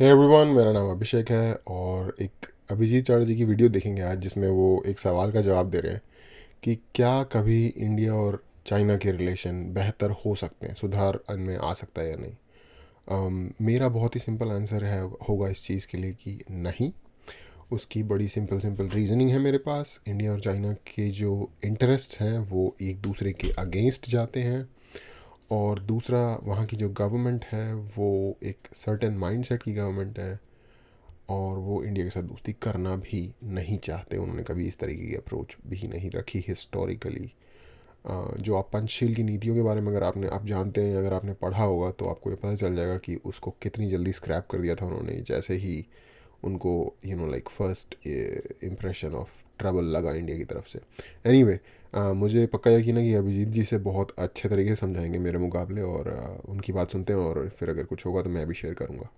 Hey everyone, मेरा नाम अभिषेक है और एक अभिजीत चावला जी की वीडियो देखेंगे आज, जिसमें वो एक सवाल का जवाब दे रहे हैं कि क्या कभी इंडिया और चाइना के रिलेशन बेहतर हो सकते हैं, सुधार इनमें आ सकता है या नहीं। मेरा बहुत ही सिंपल आंसर है होगा इस चीज़ के लिए कि नहीं। उसकी बड़ी सिंपल सिंपल रीजनिंग है मेरे पास। इंडिया और चाइना के जो इंटरेस्ट हैं वो एक दूसरे के अगेंस्ट जाते हैं, और दूसरा वहाँ की जो गवर्नमेंट है वो एक सर्टेन माइंडसेट की गवर्नमेंट है, और वो इंडिया के साथ दोस्ती करना भी नहीं चाहते। उन्होंने कभी इस तरीके की अप्रोच भी नहीं रखी हिस्टोरिकली। जो आप पंचशील की नीतियों के बारे में अगर आप जानते हैं, अगर आपने पढ़ा होगा तो आपको ये पता चल जाएगा कि उसको कितनी जल्दी स्क्रैप कर दिया था उन्होंने, जैसे ही उनको like first impression of trouble लगा इंडिया की तरफ से। एनीवे, मुझे पक्का यकीन है कि अभिजीत जी से बहुत अच्छे तरीके से समझाएंगे मेरे मुकाबले, और उनकी बात सुनते हैं और फिर अगर कुछ होगा तो मैं भी शेयर करूँगा।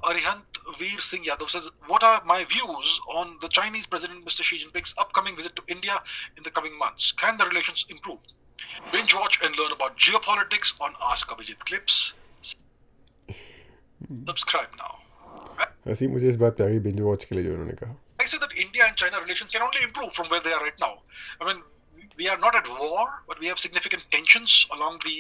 Arihant Veer Singh Yadav says, "What are my views on the Chinese President Mr. Xi Jinping's upcoming visit to India in the coming months? Can the relations improve?" Binge watch and learn about geopolitics on Ask Abhijit Clips. Subscribe now. हंसी मुझे इस बात पे आ गई binge watch के लिए जो उन्होंने कहा। I say that India and China relations can only improve from where they are right now. I mean, we are not at war, but we have significant tensions along the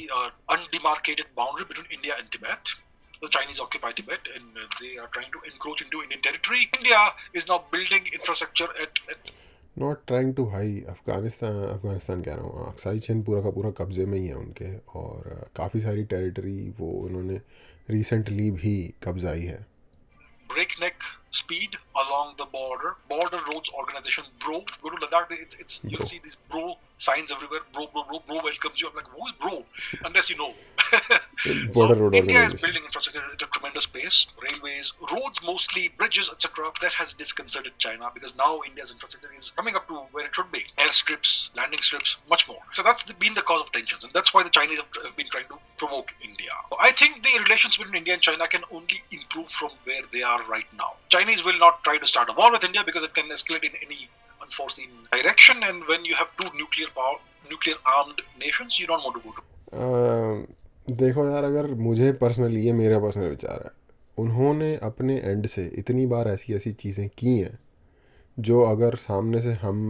undemarcated boundary between India and Tibet. The Chinese occupy Tibet and they are trying to encroach into Indian territory. India is now building infrastructure at not trying to high Afghanistan Afghanistan कह रहा हूँ, Aksai चीन पूरा का पूरा कब्जे में ही है उनके, और काफ़ी सारी टेरिटरी वो उन्होंने रिसेंटली भी कब्जाई है। breakneck speed along the border. Border Roads Organization, bro. Go to Ladakh, it's you'll bro see these bro signs everywhere. Bro welcomes you. I'm like, who is bro? Unless you know. Border So road India is organisation. building infrastructure at a tremendous pace. Railways, roads, mostly bridges, etc. That has disconcerted China because now India's infrastructure is coming up to where it should be. Airstrips, landing strips, much more. So that's been the cause of tensions, and that's why the Chinese have been trying to provoke India. I think the relations between India and China can only improve from where they are right now. Chinese will not try to start a war with India because it can escalate in any unforeseen direction, and when you have two nuclear armed nations, you don't want to go to. देखो यार, अगर मुझे personally, ये मेरा personal विचार है, उन्होंने अपने एंड से इतनी बार ऐसी ऐसी चीज़ें की हैं जो अगर सामने से हम,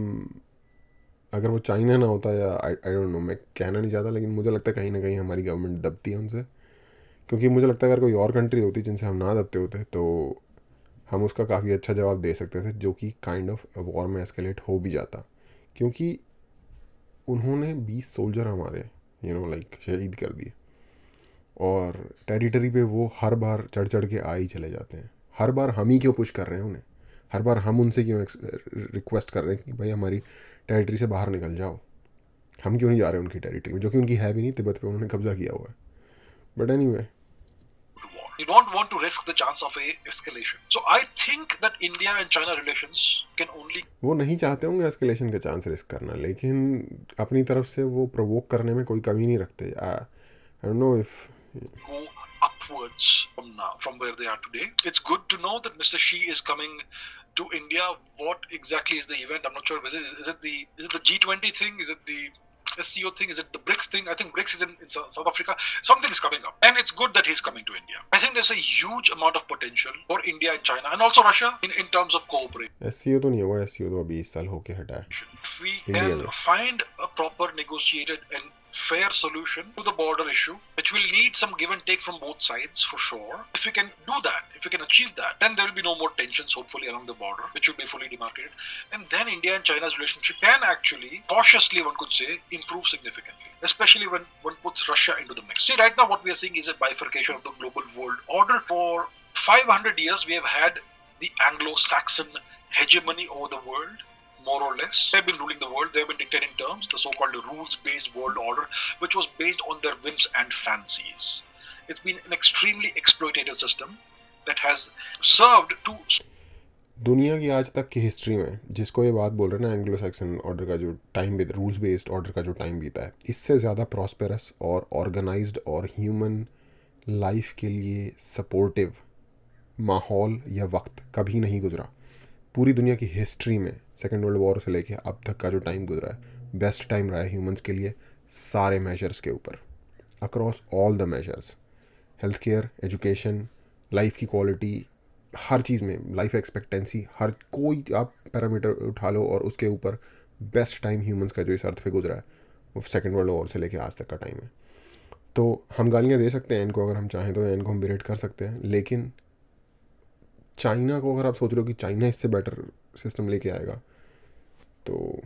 अगर वो चाइना ना होता, या आई डोंट नो, मैं कहना नहीं चाहता, लेकिन मुझे लगता है कहीं ना कहीं हमारी गवर्नमेंट दबती है उनसे। क्योंकि मुझे लगता है अगर कोई और कंट्री होती जिनसे हम ना दबते होते तो हम उसका काफ़ी अच्छा जवाब दे सकते थे, जो कि काइंड ऑफ वॉर में एस्केलेट हो भी जाता। क्योंकि उन्होंने 20 सोल्जर हमारे लाइक शहीद कर दिए, और टेरिटरी पे वो हर बार चढ़ चढ़ के आ ही चले जाते हैं। हर बार हम ही क्यों पुश कर रहे हैं उन्हें, हर बार हम उनसे क्यों रिक्वेस्ट कर रहे हैं कि भाई हमारी टेरिटरी से बाहर निकल जाओ। हम क्यों नहीं जा रहे उनकी टेरिटरी में, जो कि उनकी है भी नहीं, तिब्बत पे उन्होंने कब्जा किया हुआ है। But anyway, You don't want to risk the chance of a escalation. So I think that India and China relations can only वो नहीं चाहते होंगे एस्केलेशन का चांस रिस्क करना, लेकिन अपनी तरफ से वो प्रोवोक करने में कोई कमी नहीं रखते। I don't know if go upwards from now, from where they are today. It's good to know that Mr. Xi is coming to India. What exactly is the event? I'm not sure. Is it the G20 thing? Is it the SCO thing? Is it the BRICS thing? I think BRICS is in South Africa. Something is coming up, and it's good that he's coming to India. I think there's a huge amount of potential for India and China, and also Russia in terms of cooperation. S C O तो नहीं हुआ, S C O तो अभी इस साल होके हटा है If we इंडिया can में। find a proper negotiated and fair solution to the border issue, which will need some give and take from both sides for sure. If we can do that, if we can achieve that, then there will be no more tensions, hopefully, along the border, which will be fully demarcated. And then India and China's relationship can actually, cautiously, one could say, improve significantly, especially when one puts Russia into the mix. See, right now, what we are seeing is a bifurcation of the global world order. For 500 years, we have had the Anglo-Saxon hegemony over the world, more or less. They've been ruling the world. They've been dictating terms, the so-called rules-based world order, which was based on their whims and fancies. It's been an extremely exploitative system that has served to दुनिया की आज तक की history में जिसको ये बात बोल रहे हैं ना, एंग्लो सैक्सन ऑर्डर का जो टाइम बीता, रूल्स बेस्ड ऑर्डर का जो टाइम बीता है, इससे ज़्यादा प्रॉस्पेरस और ऑर्गेनाइज्ड और ह्यूमन लाइफ के लिए सपोर्टिव माहौल या वक्त कभी नहीं गुजरा। पूरी दुनिया की हिस्ट्री में सेकेंड वर्ल्ड वॉर से लेके अब तक का जो टाइम गुजरा है, बेस्ट टाइम रहा है ह्यूमंस के लिए सारे मेजर्स के ऊपर, across all the measures. Health care, education, life की क्वालिटी, हर चीज़ में लाइफ एक्सपेक्टेंसी, हर कोई आप पैरामीटर उठा लो और उसके ऊपर बेस्ट टाइम ह्यूमंस का जो इस अर्थ पे गुजरा है वो सेकेंड वर्ल्ड वॉर से लेके आज तक का टाइम है। तो हम गालियाँ दे सकते हैं इनको अगर हम चाहें तो, या इनको हम बिरेट कर सकते हैं, लेकिन चाइना को अगर आप सोच रहे हो कि चाइना इससे बेटर सिस्टम लेके आएगा तो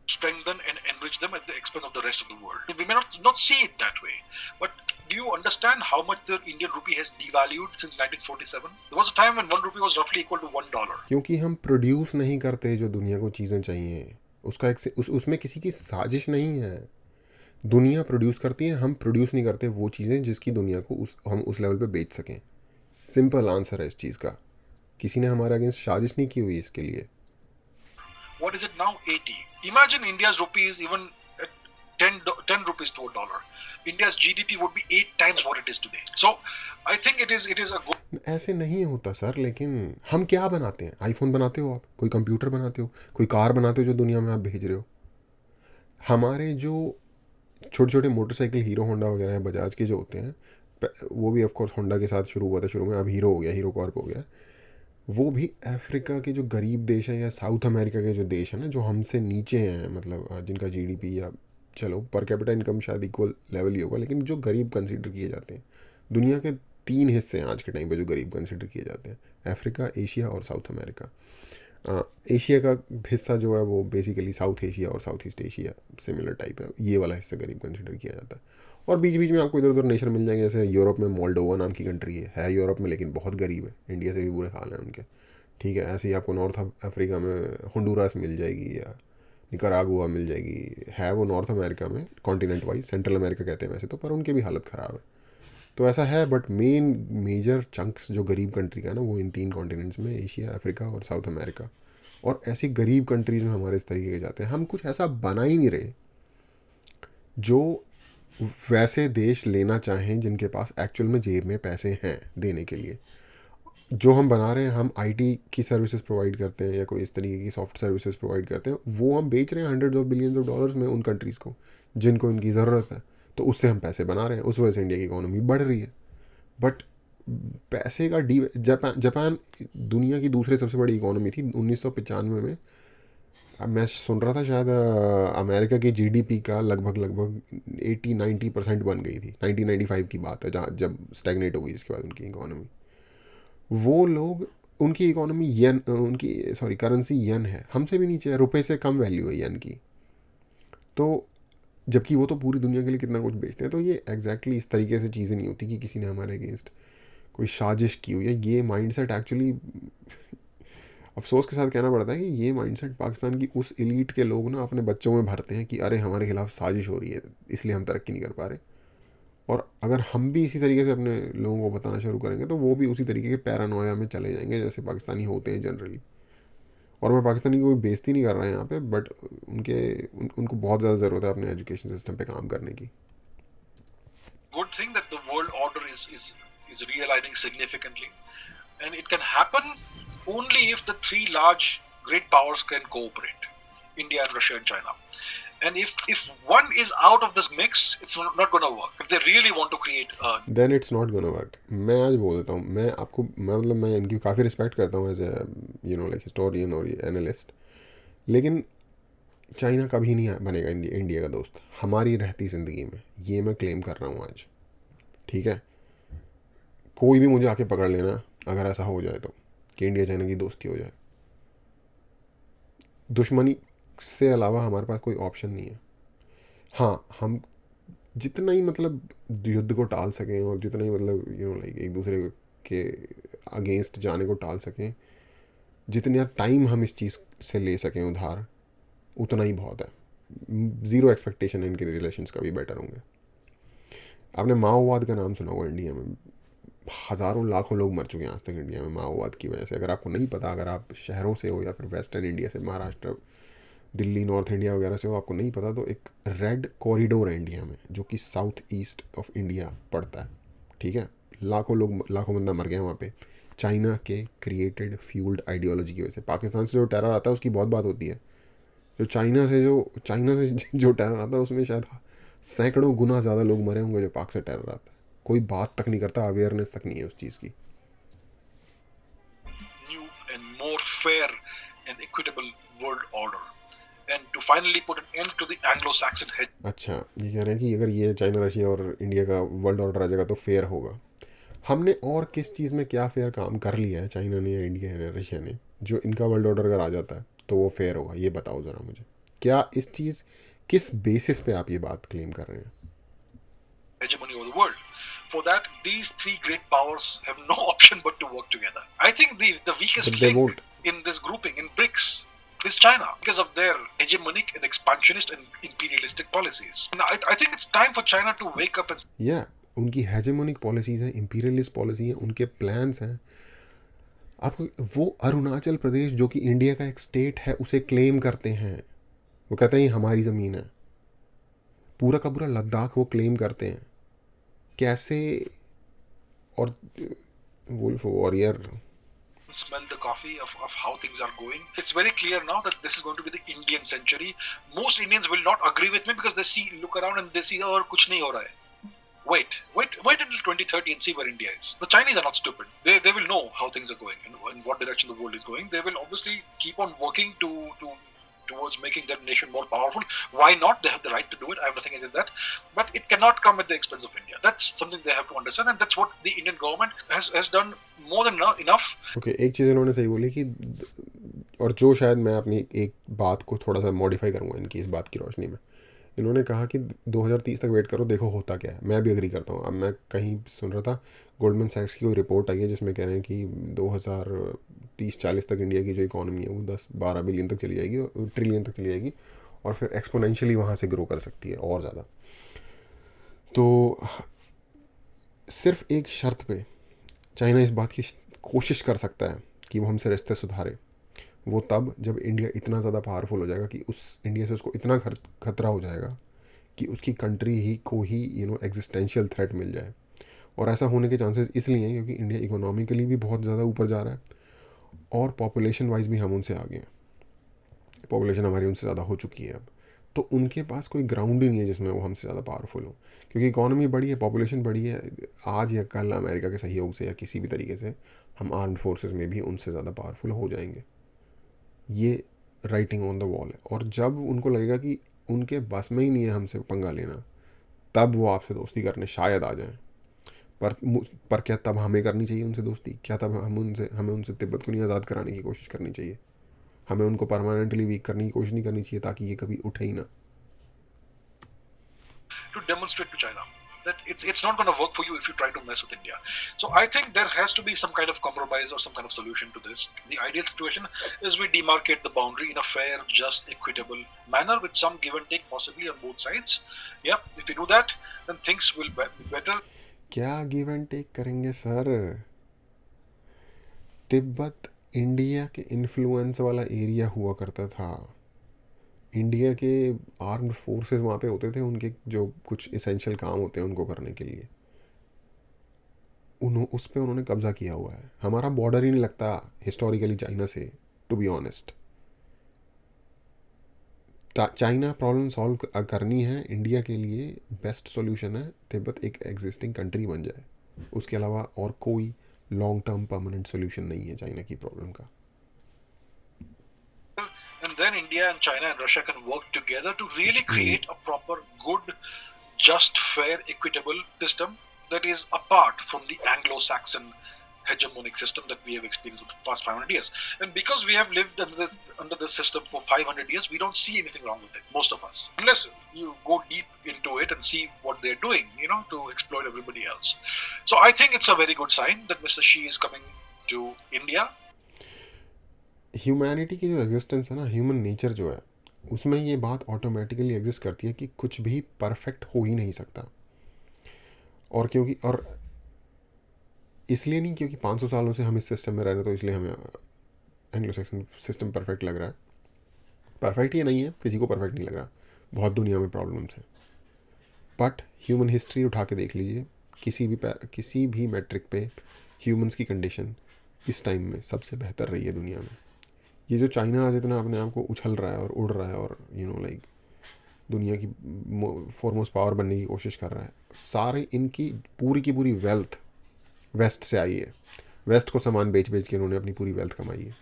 strengthen and enrich them at the expense of the rest of the world. We may not see it that way, but do you understand how much the Indian rupee has devalued since 1947? There was a time when 1 rupee was roughly equal to $1. क्योंकि हम produce नहीं करते जो दुनिया को चीज़ें चाहिए, उसका उसमें किसी की साजिश नहीं है। दुनिया प्रोड्यूस करती है, हम प्रोड्यूस नहीं करते वो चीज़ें जिसकी दुनिया को हम उस लेवल पे बेच सकें। सिंपल आंसर है इस चीज़ का, किसी ने हमारे अगेंस्ट साजिश नहीं की हुई इसके लिए। What is it now? 80. Imagine India's rupee is even at 10 rupees to a dollar. India's GDP would be 8 times what it is today. So I think it is a good. ऐसे नहीं होता sir, लेकिन हम क्या बनाते हैं? IPhone बनाते हो आप, कोई कंप्यूटर बनाते हो, कोई कार बनाते हो जो दुनिया में आप भेज रहे हो। हमारे जो छोटे छोटे मोटरसाइकिल हीरो होंडा वगैरह है, बजाज के जो होते हैं, वो भी ऑफकोर्स होंडा के साथ शुरू हुआ था शुरू में, अब हीरो हो गया, हीरो कॉर्प हो गया। वो भी अफ्रीका के जो गरीब देश हैं या साउथ अमेरिका के जो देश हैं ना, जो हमसे नीचे हैं, मतलब जिनका जीडीपी या चलो पर कैपिटा इनकम शायद इक्वल लेवल ही होगा, लेकिन जो गरीब कंसिडर किए जाते हैं, दुनिया के 3 हिस्से हैं आज के टाइम पे जो गरीब कंसिडर किए जाते हैं, अफ्रीका, एशिया और साउथ अमेरिका। एशिया का हिस्सा जो है वो बेसिकली साउथ एशिया और south east Asia similar type है, ये वाला हिस्सा गरीब कंसिडर किया जाता है। और बीच बीच में आपको इधर उधर नेशन मिल जाएंगे, जैसे यूरोप में मोल्डोवा नाम की कंट्री है यूरोप में, लेकिन बहुत गरीब है, इंडिया से भी बुरे हाल हैं उनके, ठीक है। ऐसे ही आपको नॉर्थ अफ्रीका में होंडुरास मिल जाएगी या निकारागुआ मिल जाएगी, है वो नॉर्थ अमेरिका में, कॉन्टिनेंट वाइज सेंट्रल अमेरिका कहते हैं वैसे तो, पर उनकी भी हालत ख़राब है। तो ऐसा है, बट मेजर चंक्स जो गरीब कंट्री का है ना, वो इन 3 कॉन्टिनेंट्स में, एशिया, अफ्रीका और साउथ अमेरिका। और ऐसी गरीब कंट्रीज़ में हमारे इस तरीके के जाते हैं। हम कुछ ऐसा बना ही नहीं रहे जो वैसे देश लेना चाहें जिनके पास एक्चुअल में जेब में पैसे हैं देने के लिए। जो हम बना रहे हैं, हम आईटी की सर्विसेज प्रोवाइड करते हैं या कोई इस तरीके की सॉफ्ट सर्विसेज प्रोवाइड करते हैं, वो हम बेच रहे हैं hundreds of billions of dollars में उन कंट्रीज़ को जिनको इनकी ज़रूरत है। तो उससे हम पैसे बना रहे हैं, उस वजह से इंडिया की इकोनॉमी बढ़ रही है। बट पैसे का जापान दुनिया की दूसरी सबसे बड़ी इकोनॉमी थी 1995 में। अब मैं सुन रहा था शायद अमेरिका की जीडीपी का लगभग 80-90% बन गई थी। 1995 की बात है, जहाँ जब स्टैग्नेट हो गई इसके बाद उनकी इकोनॉमी। वो लोग, उनकी इकोनॉमी येन, उनकी सॉरी करेंसी येन है, हमसे भी नीचे है, रुपए से कम वैल्यू है येन की। तो जबकि वो तो पूरी दुनिया के लिए कितना कुछ बेचते हैं। तो ये एग्जैक्टली इस तरीके से चीज़ें नहीं होती कि किसी ने हमारे अगेंस्ट कोई साजिश की हुई है। ये माइंडसेट एक्चुअली अफसोस के साथ कहना पड़ता है कि ये माइंडसेट पाकिस्तान की उस एलीट के लोग ना अपने बच्चों में भरते हैं कि अरे हमारे खिलाफ साजिश हो रही है इसलिए हम तरक्की नहीं कर पा रहे। और अगर हम भी इसी तरीके से अपने लोगों को बताना शुरू करेंगे तो वो भी उसी तरीके के पैरानोया में चले जाएंगे जैसे पाकिस्तानी होते हैं जनरली। और मैं पाकिस्तानी की कोई बेइज्जती नहीं कर रहा है यहाँ पे, बट उनको बहुत ज़्यादा ज़रूरत है अपने एजुकेशन सिस्टम पे काम करने की। Good thing that the world order is realigning significantly, and it can happen only if the 3 large great powers can cooperate, India and Russia and China. And if one is out of this mix, it's not going to work. If they really want to create then it's not gonna work. मैं आज बोल देता हूँ, मैं आपको, मैं इनकी काफ़ी रिस्पेक्ट करता हूँ एज ए लाइक हिस्टोरियन और एनालिस्ट, लेकिन चाइना कभी नहीं बनेगा इंडिया का दोस्त हमारी रहती ज़िंदगी में, ये मैं क्लेम कर रहा हूँ आज, ठीक है। कोई भी मुझे आके पकड़ लेना अगर ऐसा हो जाए तो, कि इंडिया चाइना की दोस्ती हो जाए, दुश्मनी से अलावा हमारे पास कोई ऑप्शन नहीं है। हाँ, हम जितना ही मतलब युद्ध को टाल सकें और जितना ही मतलब लाइक एक दूसरे के अगेंस्ट जाने को टाल सकें, जितना टाइम हम इस चीज़ से ले सकें उधार, उतना ही बहुत है। ज़ीरो एक्सपेक्टेशन इनके रिलेशंस कभी बेटर होंगे। आपने माओवाद का नाम सुना होगा इंडिया में, हज़ारों लाखों लोग मर चुके हैं आज तक इंडिया में माओवाद की वजह से। अगर आपको नहीं पता, अगर आप शहरों से हो या फिर वेस्टर्न इंडिया से, महाराष्ट्र, दिल्ली, नॉर्थ इंडिया वगैरह से हो, आपको नहीं पता तो एक रेड कॉरिडोर है इंडिया में जो कि साउथ ईस्ट ऑफ इंडिया पड़ता है, ठीक है। लाखों बंदा मर गया वहाँ पे चाइना के क्रिएटेड फ्यूल्ड आइडियोलॉजी की वजह से। पाकिस्तान से जो टेरर आता है उसकी बहुत बात होती है, जो चाइना से जो टेरर आता है उसमें शायद सैकड़ों गुना ज़्यादा लोग मरे होंगे जो पाक से टेरर आता है। कोई बात तक नहीं करता, अवेयरनेस तक नहीं है उस चीज़ की। more fair and equitable world order, and to finally put an end to the Anglo-Saxon hegemony. अच्छा, ये कह रहे हैं कि अगर ये चाइना रशिया और इंडिया का वर्ल्ड ऑर्डर आ जाएगा तो फेयर होगा। हमने और किस चीज़ में क्या फेयर काम कर लिया है चाइना ने या इंडिया ने रशिया ने, जो इनका वर्ल्ड ऑर्डर अगर आ जाता है तो वो फेयर होगा? ये बताओ ज़रा मुझे, क्या इस चीज़ किस बेसिस पे आप ये बात क्लेम कर रहे हैं? Hegemony over the world. For that, these three great powers have no option but to work together. I think the weakest But they link won't. in this grouping, in BRICS, is China because of their hegemonic and expansionist and imperialistic policies. And I think it's time for China to wake up and या उनकी hegemonic policies हैं, imperialist policy हैं, उनके plans हैं। आपको वो अरुणाचल प्रदेश जो कि इंडिया का एक स्टेट है उसे क्लेम करते हैं, वो कहते हैं ये हमारी ज़मीन है। पूरा का पूरा लद्दाख वो क्लेम करते हैं। कैसे? और wolf warrior smell the coffee of how things are going. It's very clear now that this is going to be the Indian century. Most Indians will not agree with me because they look around and they see, oh, kuch nahi ho raha hai. Wait until 2030 and see where India is. The Chinese are not stupid. They will know how things are going and in what direction the world is going. They will obviously keep on working towards making their nation more powerful. Why not? They have the right to do it. I have nothing against that. But it cannot come at the expense of India. That's something they have to understand, and that's what the Indian government has done more than enough. Okay, एक चीज़ इन्होंने सही बोली कि, और जो शायद मैं अपनी एक बात को थोड़ा सा मॉडिफाई करूँगा इनकी इस बात की रोशनी में। इन्होंने कहा कि 2030 तक वेट करो, देखो होता क्या है। मैं भी एग्री करता हूँ। अब मैं कहीं सुन रहा था गोल्डमैन सैक्स की कोई रिपोर्ट आई है जिसमें कह रहे हैं कि 2030-40 तक इंडिया की जो इकॉनमी है वो 10-12 बिलियन तक चली जाएगी, ट्रिलियन तक चली जाएगी, और फिर एक्सपोनेंशियली वहाँ से ग्रो कर सकती है और ज़्यादा। तो सिर्फ एक शर्त पे चाइना इस बात की कोशिश कर सकता है कि वो हमसे रिश्ते सुधारे, वो तब जब इंडिया इतना ज़्यादा पावरफुल हो जाएगा कि उस इंडिया से उसको इतना खतरा हो जाएगा कि उसकी कंट्री ही को ही एग्जिस्टेंशियल थ्रेट मिल जाए। और ऐसा होने के चांसेस इसलिए हैं क्योंकि इंडिया इकोनॉमिकली भी बहुत ज़्यादा ऊपर जा रहा है और पॉपुलेशन वाइज भी हम उनसे आगे हैं। पॉपुलेशन हमारी उनसे ज़्यादा हो चुकी है अब, तो उनके पास कोई ग्राउंड ही नहीं है जिसमें वो हमसे ज़्यादा पावरफुल हो, क्योंकि इकॉनमी बड़ी है, पॉपुलेशन बड़ी है। आज या कल अमेरिका के सहयोग से या किसी भी तरीके से हम आर्म्ड फोर्सेस में भी उनसे ज़्यादा पावरफुल हो जाएंगे। ये राइटिंग ऑन द वॉल है। और जब उनको लगेगा कि उनके बस में ही नहीं है हमसे पंगा लेना, तब वो आपसे दोस्ती करने शायद आ जाएं। पर क्या तब हमें करनी चाहिए उनसे दोस्ती? क्या तब हमें उनसे तिब्बत को नहीं आज़ाद कराने की कोशिश करनी चाहिए? हमें उनको परमानेंटली वीक करने की कोशिश नहीं करनी चाहिए ताकि ये कभी उठे ही ना? To demonstrate to China that it's not going to work for you if you try to mess with India. So I think there has to be some kind of compromise or some kind of solution to this. The ideal situation is we demarcate the boundary in a fair, just, equitable manner with some give and take possibly on both sides. Yeah, if we do that, then things will be better. क्या give and take करेंगे sir? Tibet India के influence वाला area हुआ करता था। India के armed forces वहाँ पे होते थे, उनके जो कुछ इसेंशियल काम होते हैं उनको करने के लिए, उस पर उन्होंने कब्जा किया हुआ है। हमारा बॉर्डर ही नहीं लगता हिस्टोरिकली चाइना से, to be honest. China problem solve करनी है, इंडिया के लिए बेस्ट सॉल्यूशन है तिब्बत एक एग्जिस्टिंग कंट्री बन जाए। उसके अलावा और कोई लॉन्ग टर्म परमानेंट सॉल्यूशन नहीं है चाइना की प्रॉब्लम का। And then India and China and Russia can work together to really create a proper, good, just, fair, equitable system that is apart from the Anglo-Saxon hegemonic system that we have experienced for the past 500 years. And because we have lived under this system for 500 years, we don't see anything wrong with it, most of us. Unless you go deep into it and see what they're doing, to exploit everybody else. So I think it's a very good sign that Mr. Xi is coming to India. Humanity की जो existence है ना, human nature जो है, उसमें ये बात automatically exist करती है कि कुछ भी परफेक्ट हो ही नहीं सकता। और इसलिए नहीं क्योंकि 500 सालों से हम इस सिस्टम में रह रहे हैं तो इसलिए हमें एंग्लो सैक्सन सिस्टम परफेक्ट लग रहा है। परफेक्ट ये नहीं है, किसी को परफेक्ट नहीं लग रहा, बहुत दुनिया में प्रॉब्लम्स हैं। बट ह्यूमन हिस्ट्री उठा के देख लीजिए, किसी भी मैट्रिक पे ह्यूमंस की कंडीशन इस टाइम में सबसे बेहतर रही है दुनिया में। ये जो चाइना आज इतना अपने आप को उछल रहा है और उड़ रहा है और दुनिया की फॉरमोस्ट पावर बनने की कोशिश कर रहा है, सारे इनकी पूरी की पूरी वेल्थ वेस्ट से आई है। वेस्ट को सामान बेच बेच के इन्होंने अपनी पूरी वेल्थ कमाई है।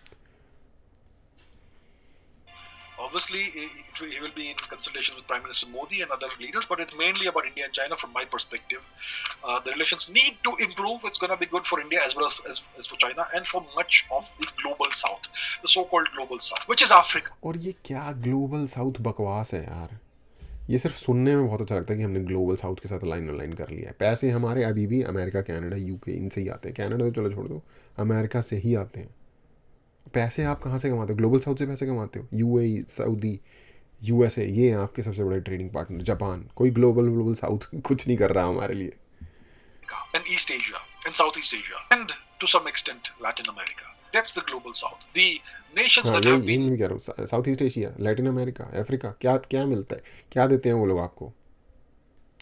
he will be in consultation with Prime Minister Modi and other leaders, but it's mainly about India and China from my perspective. The relations need to improve. It's going to be good for India as well as for China and for much of the global south, the so-called global south, which is Africa. और ये क्या global south बकवास है यार, ये सिर्फ सुनने में बहुत अच्छा लगता है कि हमने ग्लोबल साउथ के साथ लाइन कर लिया है। पैसे हमारे अभी भी अमेरिका, कनाडा, यूके इनसे ही आते हैं। कनाडा तो चलो छोड़ दो, अमेरिका से ही आते हैं। पैसे आप कहाँ से कमाते हो? ग्लोबल साउथ से पैसे कमाते हो। यूएई, सऊदी, यूएसए, ये हैं आपके सबसे बड़े ट्रेडिंग पार्टनर। जापान, कोई ग्लोबल साउथ कुछ नहीं कर रहा हमारे लिए। And East Asia and Southeast Asia and to some extent Latin America. That's the global south. The nations हाँ, that have यही been मैं कह रहा हूँ। South east Asia, Latin America, Africa, क्या क्या मिलता है, क्या देते हैं वो लोग आपको?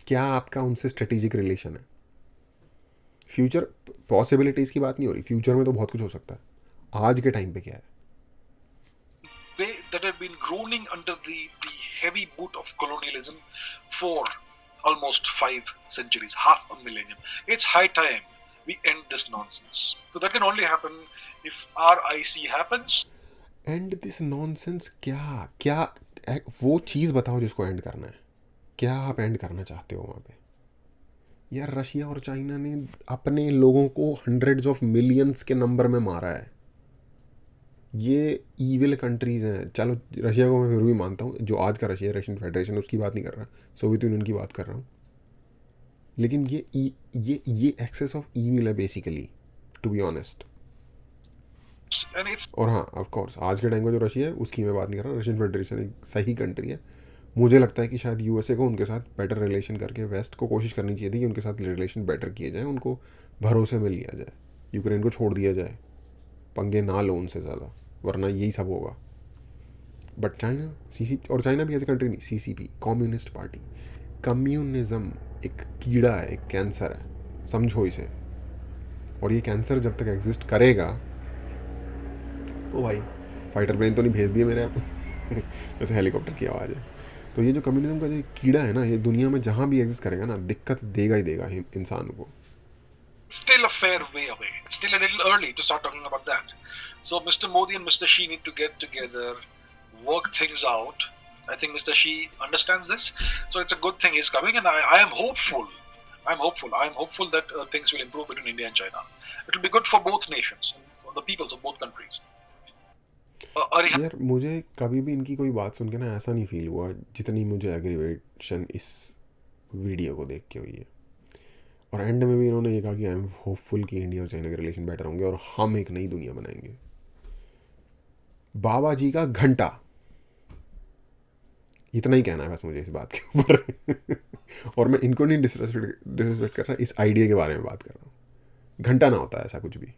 क्या आपका उनसे स्ट्रेटेजिक रिलेशन है? फ्यूचर पॉसिबिलिटीज़ की बात नहीं हो रही, फ्यूचर में तो बहुत कुछ हो सकता है। आज के टाइम पे क्या है? that have been groaning under the heavy boot of colonialism for almost 5 centuries, half a millennium. It's high time we end this nonsense. So that can only happen if RIC happens. And this nonsense क्या क्या वो चीज़ बताओ जिसको and करना है। क्या आप and करना चाहते हो वहाँ पे? यार रशिया और चाइना ने अपने लोगों को हंड्रेड्स ऑफ मिलियंस के नंबर में मारा है। ये ईविल कंट्रीज़ हैं। चलो रशिया को मैं फिर भी मानता हूँ, जो आज का रशिया, रशियन फेडरेशन, उसकी बात नहीं कर रहा, सोवियत यूनियन की बात कर रहा हूँ। लेकिन ये एक्सेस ऑफ ईविल है basically, to be honest. And it's और हाँ, ऑफ कोर्स आज के टाइम का जो रशिया है उसकी मैं बात नहीं कर रहा। रशियन फेडरेशन एक सही कंट्री है। मुझे लगता है कि शायद यूएसए को उनके साथ बेटर रिलेशन करके वेस्ट को कोशिश करनी चाहिए थी कि उनके साथ रिलेशन बेटर किए जाए, उनको भरोसे में लिया जाए, यूक्रेन को छोड़ दिया जाए, पंगे ना लो उनसे ज़्यादा, वरना यही सब होगा। बट चाइना, और चाइना भी ऐसी कंट्री नहीं, सीसीपी, कम्युनिस्ट पार्टी। कम्युनिज्म एक कीड़ा है, एक कैंसर है, समझो इसे। और ये कैंसर जब तक एग्जिस्ट करेगा, ओ भाई फाइटर प्लेन तो नहीं भेज दिए मेरे आप जैसे हेलीकॉप्टर की आवाज़ है। तो ये जो कम्युनिज्म का जो कीड़ा है ना, ये दुनिया में जहाँ भी एग्जिस्ट करेगा ना, दिक्कत देगा ही देगा इंसान को। still a fair way away. It's still a little early to start talking about that. So Mr. Modi and Mr. Xi need to get together, work things out. I think Mr. Xi understands this. So it's a good thing he's coming, and I am hopeful. I'm hopeful that things will improve between India and China. It will be good for both nations, and the peoples of both countries. यार मुझे कभी भी इनकी कोई बात सुन के ना ऐसा नहीं फील हुआ जितनी मुझे एग्रीवेशन इस वीडियो को देख के हुई है। और एंड में भी इन्होंने ये कहा कि आई एम होपफुल कि इंडिया और चाइना के रिलेशन बेटर होंगे और हम एक नई दुनिया बनाएंगे। बाबा जी का घंटा, इतना ही कहना है बस मुझे इस बात के ऊपर और मैं इनको नहीं डिसरिस्पेक्ट कर रहा, इस आइडिया के बारे में बात कर रहा हूँ। घंटा ना होता है ऐसा कुछ भी।